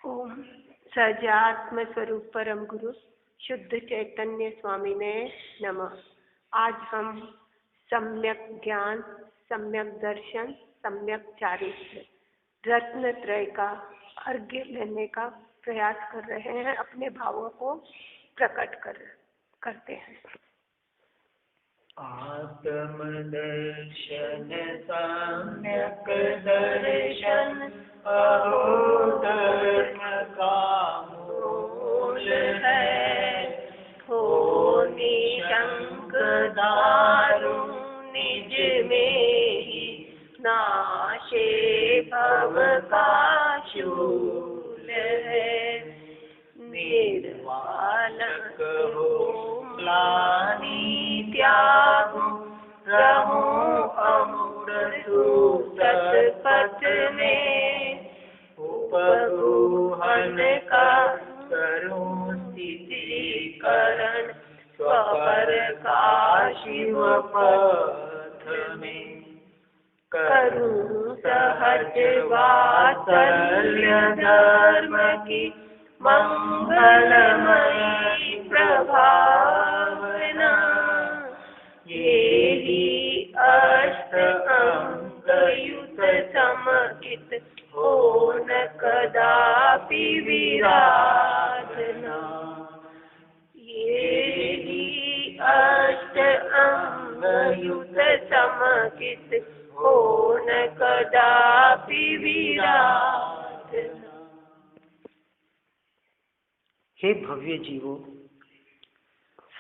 ओम सजात्म स्वरूप परम गुरु शुद्ध चैतन्य स्वामी ने नमः। आज हम सम्यक ज्ञान, सम्यक दर्शन, सम्यक चारित्र रत्न त्रय का अर्घ्य लेने का प्रयास कर रहे हैं, अपने भावों को प्रकट करते हैं। आत्म दर्शन सम्यक दर्शन अहो धर्म का मूल है। हो निशंक दारु निज में ही नाशे भव का शूल है। निर्वालक हो म्लानि त्यागो रहूं अमूढ़ सतपथ में। उपगुहन का करूं स्थितीकरण स्वपर का शिव पथ में। करूं सहज वात्सल्य धर्म की मंगलमयी प्रभावना। ये ही अष्ट अंग युत समकित हो न कदापि विराधना। ये ही अष्ट अंग युत समकित हो न कदापि विराधना। हे भव्य जीवों,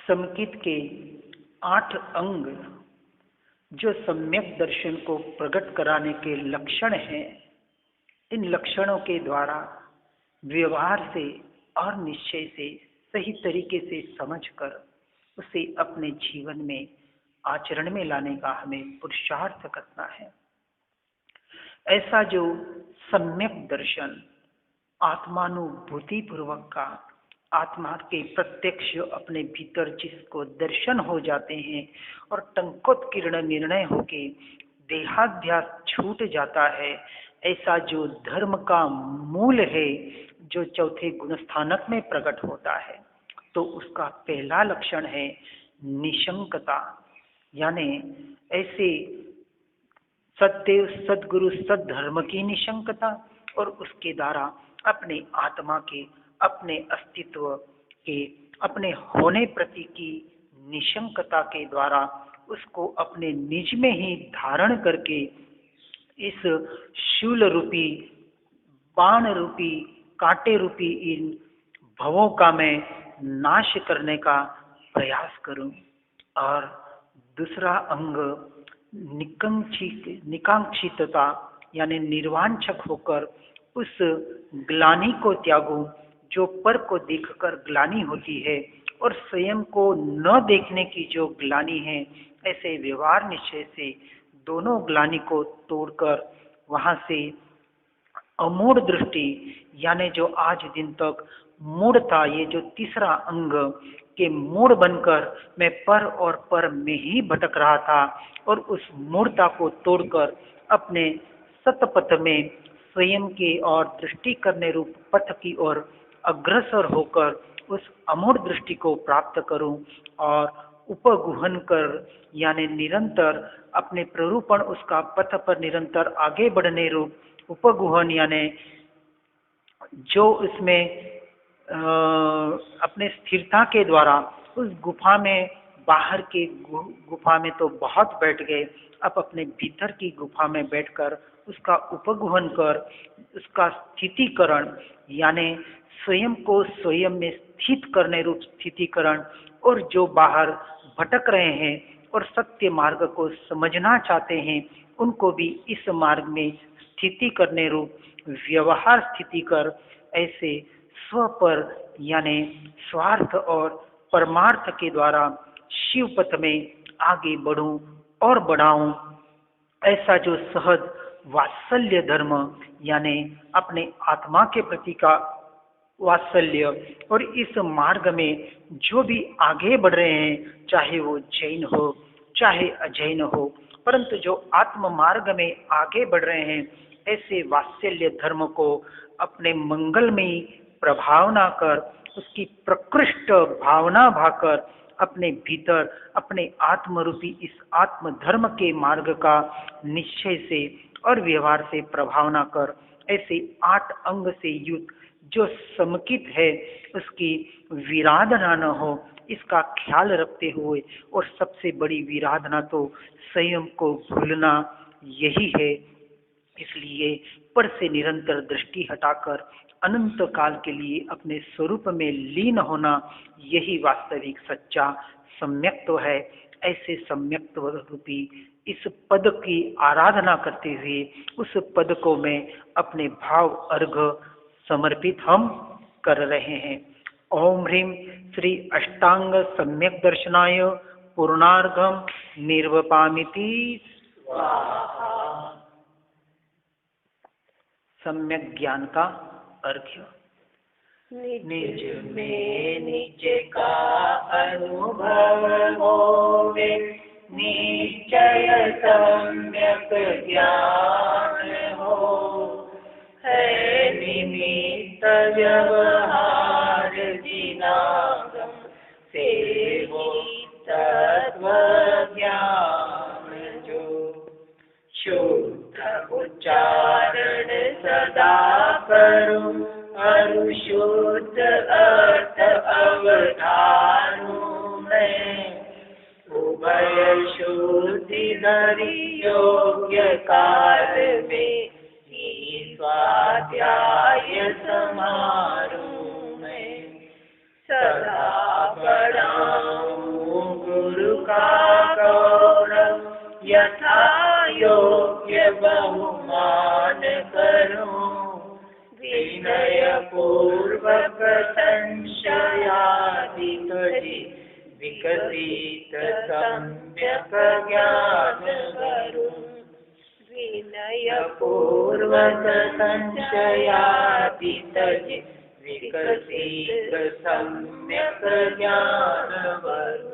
समकित के 8 अंग जो सम्यक दर्शन को प्रकट कराने के लक्षण हैं, इन लक्षणों के द्वारा व्यवहार से और निश्चय से सही तरीके से समझकर उसे अपने जीवन में आचरण में लाने का हमें पुरुषार्थ करना है। ऐसा जो सम्यक दर्शन आत्मानुभूति पूर्वक का आत्मा के प्रत्यक्ष अपने भीतर जिसको दर्शन हो जाते हैं और टंकोत्कीर्ण निर्णय होके देहाध्यास छूट जाता है, ऐसा जो धर्म का मूल है, जो चौथे गुणस्थानक में प्रकट होता है, तो उसका पहला लक्षण है निशंकता। यानी ऐसे सत्य सद्गुरु सद्धर्म की निशंकता और उसके द्वारा अपने आत्मा के, अपने अस्तित्व के, अपने होने प्रति की निशंकता के द्वारा उसको अपने निज में ही धारण करके इस शूल रूपी, बाण रूपी, कांटे रूपी इन भवों का मैं नाश करने का प्रयास करूं। और दूसरा अंग निकांक्षितता यानी निर्वांछक होकर उस ग्लानि को त्यागूं जो पर को देखकर ग्लानि होती है और स्वयं को न देखने की जो ग्लानि है। ऐसे व्यवहार निश्चय से दोनों ग्लानि को तोड़कर वहां से अमूढ़ दृष्टि, यानी जो आज दिन तक मूढ़ था, ये जो तीसरा अंग के मूढ़ बनकर मैं पर और पर में ही भटक रहा था, और उस मूढ़ता को तोड़कर अपने सतपथ में स्वयं के और दृष्टि करने रूप पथ की ओर अग्रसर होकर उस अमूढ़ दृष्टि को प्राप्त करूं और उपगुहन कर यानी निरंतर अपने प्ररूपण उसका पथ पर निरंतर आगे बढ़ने रूप उपगुहन, यानी जो इसमें अपने स्थिरता के द्वारा उस गुफा में, बाहर के गुफा में तो बहुत बैठ गए, अब अपने भीतर की गुफा में बैठकर उसका उपगुहन कर उसका स्थितिकरण यानी स्वयं को स्वयं में स्थित करने रूप स्थितिकरण, और जो बाहर भटक रहे हैं और सत्य मार्ग को समझना चाहते हैं उनको भी इस मार्ग में स्थिति करने रूप व्यवहार स्थिति कर ऐसे स्व पर यानी स्वार्थ और परमार्थ के द्वारा शिव पथ में आगे बढ़ूं और बढ़ाऊं। ऐसा जो सहज वात्सल्य धर्म यानी अपने आत्मा के प्रति का वात्सल्य, और इस मार्ग में जो भी आगे बढ़ रहे हैं, चाहे वो जैन हो चाहे अजैन हो, परंतु जो आत्म मार्ग में आगे बढ़ रहे हैं, ऐसे वात्सल्य धर्म को अपने मंगलमयी प्रभावना कर, उसकी प्रकृष्ट भावना भाकर अपने भीतर अपने आत्मरूपी इस आत्म धर्म के मार्ग का निश्चय से और व्यवहार से प्रभावना कर, ऐसे 8 अंग से युक्त जो समुचित है उसकी विराधना न हो, इसका ख्याल रखते हुए, और सबसे बड़ी विराधना तो संयम को भूलना यही है। इसलिए पर से निरंतर दृष्टि हटाकर अनंत काल के लिए अपने स्वरूप में लीन होना, यही वास्तविक सच्चा सम्यक्त्व है। ऐसे सम्यक्त्व रूपी इस पद की आराधना करते हुए उस पद को मैं अपने भाव अर्घ समर्पित हम कर रहे हैं। ओम ह्रीम श्री अष्टांग सम्यक दर्शनाय पूर्णार्घम निर्वपामिति स्वाहा। सम्यक ज्ञान का अर्घ्य। निज में निज का अनुभव होवे, निश्चय सम्यक ज्ञान हो, है निमित्त व्यवहार जिनागम सेवो तत्व ज्ञान जो, शुद्ध उच्चारण सदा करूं, अरुशुद्ध अर्थ अवधारूं मैं, उभय शुद्धि धरि योग्य काल में ही स्वाध्याय समारूं मैं, सदा बढ़ाऊं गुरु का गौरव, यथा योग्य बहुमान करूं, विनय पूर्वक संशयादित विकसित सम्यक ज्ञान करूं, विनय पूर्वक संशयादित विकसित सम्यक ज्ञान करूं।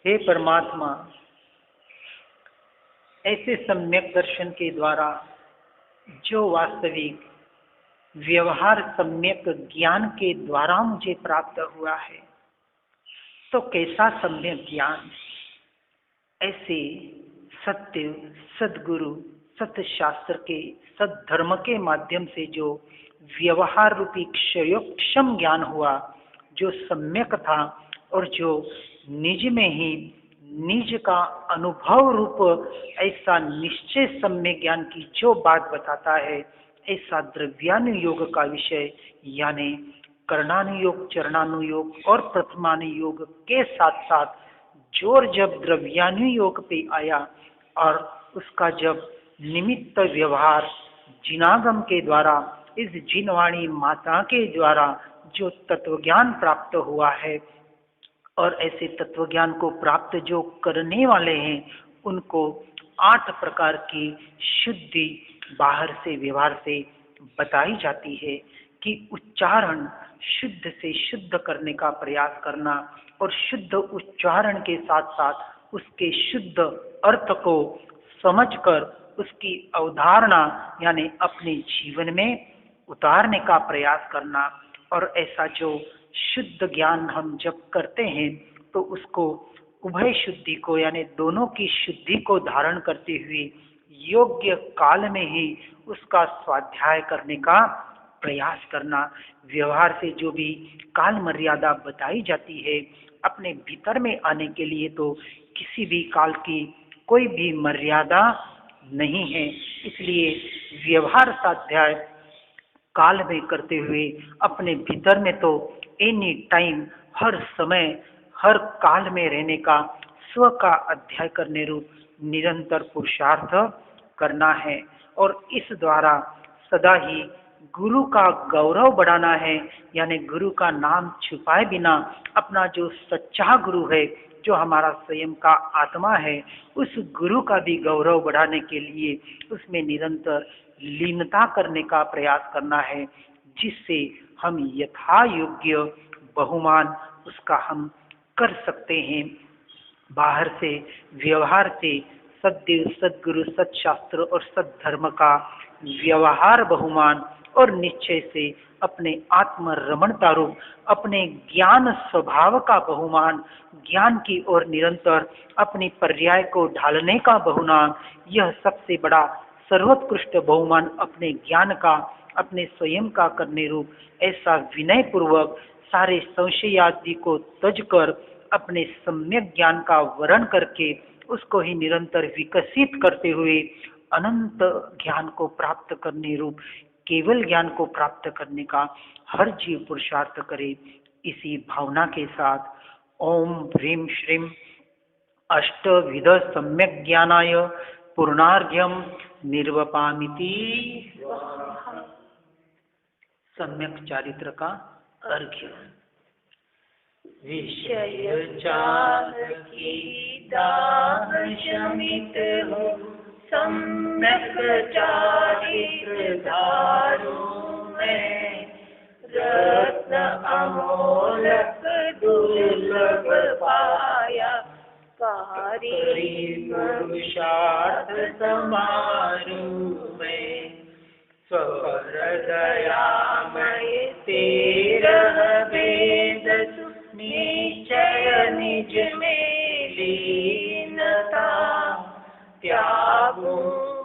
हे परमात्मा, ऐसे सम्यक दर्शन के द्वारा जो वास्तविक व्यवहार सम्यक ज्ञान के द्वारा मुझे प्राप्त हुआ है, तो कैसा सम्यक ज्ञान, ऐसे सत्य सद्गुरु सत्य शास्त्र के सद्धर्म के माध्यम से जो व्यवहार रूपी क्षयोक्षम ज्ञान हुआ, जो सम्यक था और जो निज में ही निज का अनुभव रूप ऐसा निश्चय सम्यक ज्ञान की जो बात बताता है, ऐसा द्रव्यानुयोग का विषय यानी कर्णानुयोग, चरणानुयोग और प्रथमानुयोग के साथ साथ जोर जब द्रव्यानुयोग पे आया और उसका जब निमित्त व्यवहार जिनागम के द्वारा इस जिनवाणी माता के द्वारा जो तत्वज्ञान प्राप्त हुआ है, और ऐसे तत्वज्ञान को प्राप्त जो करने वाले हैं उनको 8 प्रकार की शुद्धि बाहर से व्यवहार से बताई जाती है कि उच्चारण शुद्ध से शुद्ध करने का प्रयास करना और शुद्ध उच्चारण के साथ साथ उसके शुद्ध अर्थ को समझकर उसकी अवधारणा यानी अपने जीवन में उतारने का प्रयास करना। और ऐसा जो शुद्ध ज्ञान हम जब करते हैं तो उसको उभय शुद्धि को यानी दोनों की शुद्धि को धारण करते हुए योग्य काल में ही उसका स्वाध्याय करने का प्रयास करना। व्यवहार से जो भी काल मर्यादा बताई जाती है, अपने भीतर में आने के लिए तो किसी भी काल की कोई भी मर्यादा नहीं है, इसलिए व्यवहार स्वाध्याय काल में करते हुए अपने भीतर में तो एनी टाइम हर समय हर काल में रहने का स्व का अध्याय करने रूप निरंतर पुरुषार्थ करना है और इस द्वारा सदा ही गुरु का गौरव बढ़ाना है, यानी गुरु का नाम छुपाए बिना अपना जो सच्चा गुरु है, जो हमारा स्वयं का आत्मा है, उस गुरु का भी गौरव बढ़ाने के लिए उसमें निरंतर लीनता करने का प्रयास करना है, जिससे हम यथा योग्य बहुमान उसका हम कर सकते हैं। बाहर से व्यवहार से सद्देव, सद्गुरु, सत्शास्त्र और सद्धर्म का व्यवहार बहुमान और निश्चय से अपने आत्म रमणता रूप अपने ज्ञान स्वभाव का बहुमान, ज्ञान की ओर निरंतर अपनी पर्याय को ढालने का बहुमान, यह सबसे बड़ा सर्वोत्कृष्ट बहुमान अपने ज्ञान का, अपने स्वयं का करने रूप ऐसा विनय पूर्वक सारे संशय आदि को तज कर अपने सम्यक ज्ञान का वर्ण करके उसको ही निरंतर विकसित करते हुए अनंत ज्ञान को प्राप्त करने रूप केवल ज्ञान को प्राप्त करने का हर जीव पुरुषार्थ करे। इसी भावना के साथ ओम ह्रीं श्रीं अष्टविध सम्यक ज्ञानाय पूर्णार्घ्यम निर्वपामिति सम्यक चारित्र का अर्घ्य। विषय चाह की दाह शमित हो, सम्यक चारित्र धारू मैं, रत्न अमोलक दुर्लभ पाया, कारी पुरुषार्थ समारू मैं, स्वहृदयामय तेरह वेद निश्चय निज में लीनता, त्यागू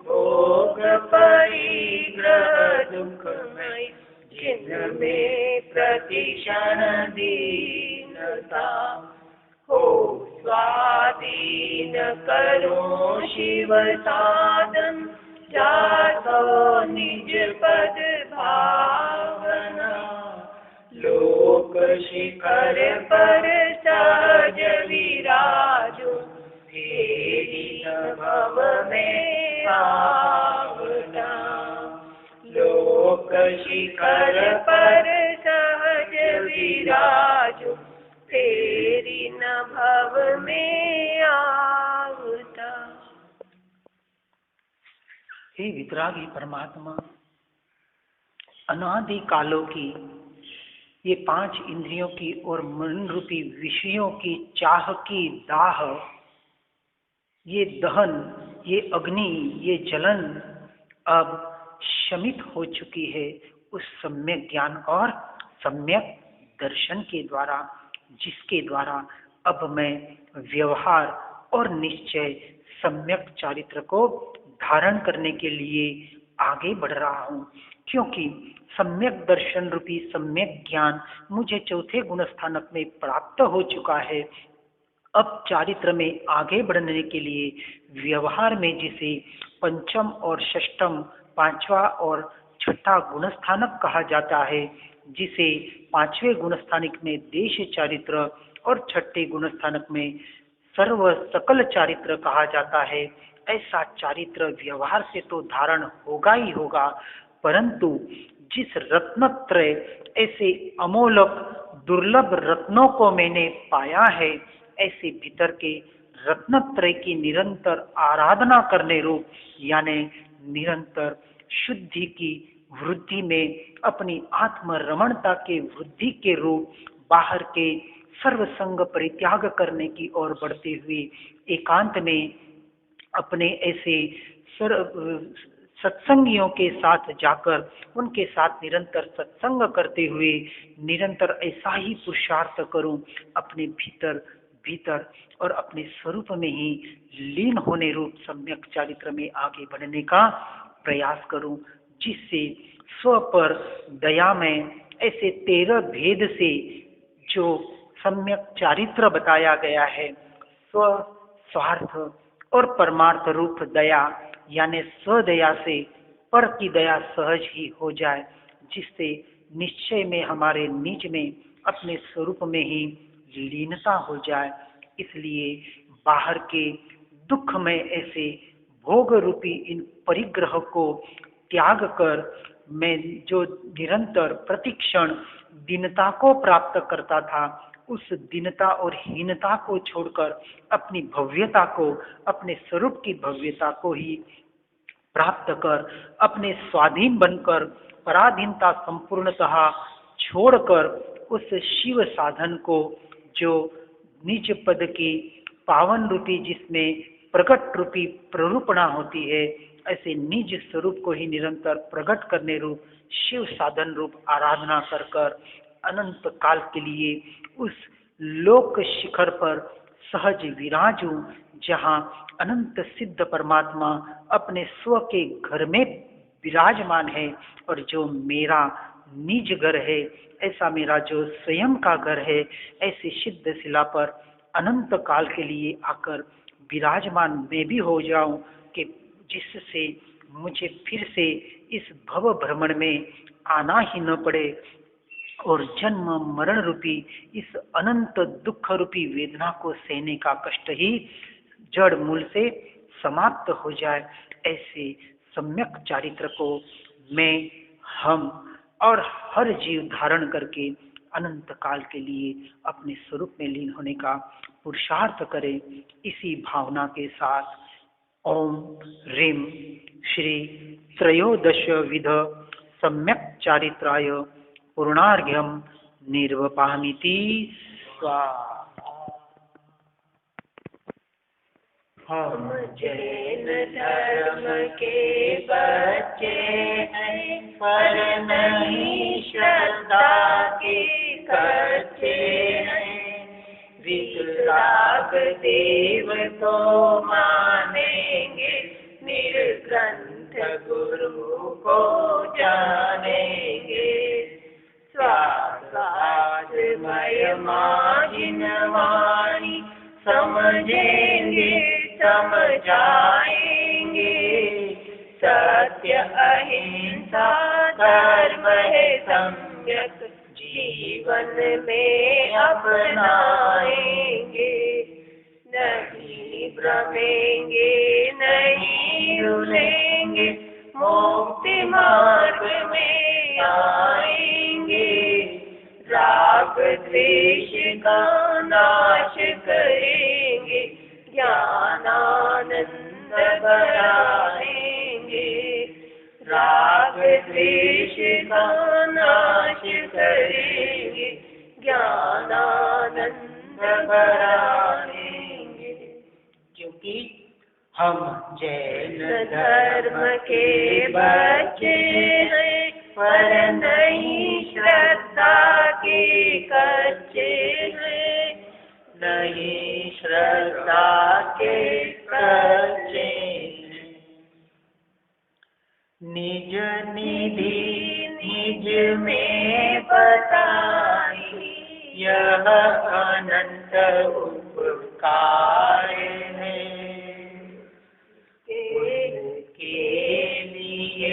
भोग परिग्रह दुखमय, जिनमें प्रतिक्षण दीनता, हो स्वाधीन करो शिव साधन, जातो निज पद भावना, लोक शिखर पर सहज विराजो, तेरी भव में आवना, लोक शिखर पर सहज विराजो, तेरी न भव में आवता। हे वितरागी परमात्मा, अनादि कालों की ये पांच इंद्रियों की और मन रूपी विषयों की चाह की दाह, ये दहन, ये अग्नि, ये जलन अब शमित हो चुकी है उस सम्यक ज्ञान और सम्यक दर्शन के द्वारा, जिसके द्वारा अब मैं व्यवहार और निश्चय सम्यक चारित्र को धारण करने के लिए आगे बढ़ रहा हूँ। क्योंकि सम्यक दर्शन रूपी सम्यक ज्ञान मुझे चौथे गुण स्थानक में प्राप्त हो चुका है। अब चारित्र में आगे बढ़ने के लिए व्यवहार में जिसे पंचम और षष्ठम, पांचवा और छठा गुण स्थानक कहा जाता है, जिसे पांचवें गुण स्थानक में देश चारित्र और छठे गुण स्थानक में सर्व सकल चारित्र कहा जाता है, ऐसा चारित्र व्यवहार से तो धारण होगा ही होगा, परंतु जिस रत्नत्रय ऐसे अमोलक दुर्लभ रत्नों को मैंने पाया है, ऐसे भीतर के रत्नत्रय की निरंतर आराधना करने रूप, यानी निरंतर शुद्धि की वृद्धि में अपनी आत्म रमणता के वृद्धि के रूप बाहर के सर्व संग परित्याग करने की ओर बढ़ते हुए एकांत में अपने ऐसे सत्संगियों के साथ जाकर उनके साथ निरंतर सत्संग करते हुए निरंतर ऐसा ही पुरुषार्थ करूं, अपने भीतर और अपने स्वरूप में ही लीन होने रूप सम्यक चारित्र में आगे बढ़ने का प्रयास करूं, जिससे स्व पर दया में ऐसे 13 भेद से जो सम्यक चारित्र बताया गया है, स्व, स्वार्थ और परमार्थ रूप दया, यानी स्वदया से पर की दया सहज ही हो जाए, जिससे निश्चय में हमारे निज में अपने स्वरूप में ही लीनता हो जाए। इसलिए बाहर के दुख में ऐसे भोग रूपी इन परिग्रह को त्याग कर मैं जो निरंतर प्रतिक्षण दीनता को प्राप्त करता था, उस दीनता और हीनता को छोड़कर अपनी भव्यता को, अपने स्वरूप की भव्यता को ही प्राप्त कर अपने स्वाधीन बनकर पराधीनता संपूर्णतः छोड़कर उस शिव साधन को, जो निज पद की पावन रूपी जिसमें प्रकट रूपी प्ररूपणा होती है, ऐसे निज स्वरूप को ही निरंतर प्रकट करने रूप शिव साधन रूप आराधना कर कर अनंत काल के लिए उस लोक शिखर पर सहज विराजू, जहाँ अनंत सिद्ध परमात्मा अपने स्व के घर में विराजमान है, और जो मेरा निज घर है, ऐसा मेरा जो स्वयं का घर है, ऐसे सिद्ध शिला पर अनंत काल के लिए आकर विराजमान मैं भी हो जाऊं, कि जिससे मुझे फिर से इस भव भ्रमण में आना ही न पड़े, और जन्म मरण रूपी इस अनंत दुख रूपी वेदना को सहने का कष्ट ही जड़ मूल से समाप्त हो जाए। ऐसे सम्यक चारित्र को मैं, हम और हर जीव धारण करके अनंत काल के लिए अपने स्वरूप में लीन होने का पुरुषार्थ करें। इसी भावना के साथ ओम ह्रीं श्री त्रयोदश विध सम्यक चारित्राय पूर्णार्घ्यम निर्वपामीति स्वाहा। हम जैन धर्म के बच्चे हैं, पर नहीं श्रद्धा के कच्चे हैं। वितराग देव को मानेंगे, निर्ग्रंथ गुरु को जानेंगे। स्वास्थ्यमय माजिन वाणी समझेंगे, समझाएंगे। सत्य अहिंसा धर्म है सम्यक, जीवन में अपनाएंगे। नहीं भ्रमेंगे, नहीं रुलेंगे, मुक्ति मार्ग में आएंगे। राग द्वेष का नाश करेंगे, ज्ञानानंद बढ़ाएंगे। राग द्वेष का नाश करेंगे, ज्ञानानंद बढ़ाएंगे। क्योंकि हम जैन धर्म के बच्चे हैं, पर नहीं श्रद्धा के कच्चे हैं। नहीं श्रद्धा के कच्चे हैं। निज निधि निज में बताई, यह अनंत उपकार है। के लिए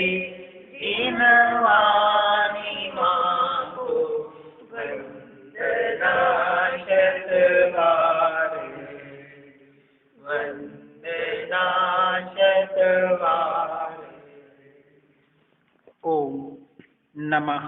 दिनवानी मांगो, वंदना शतवार, वंदना शतवार। ओम नमः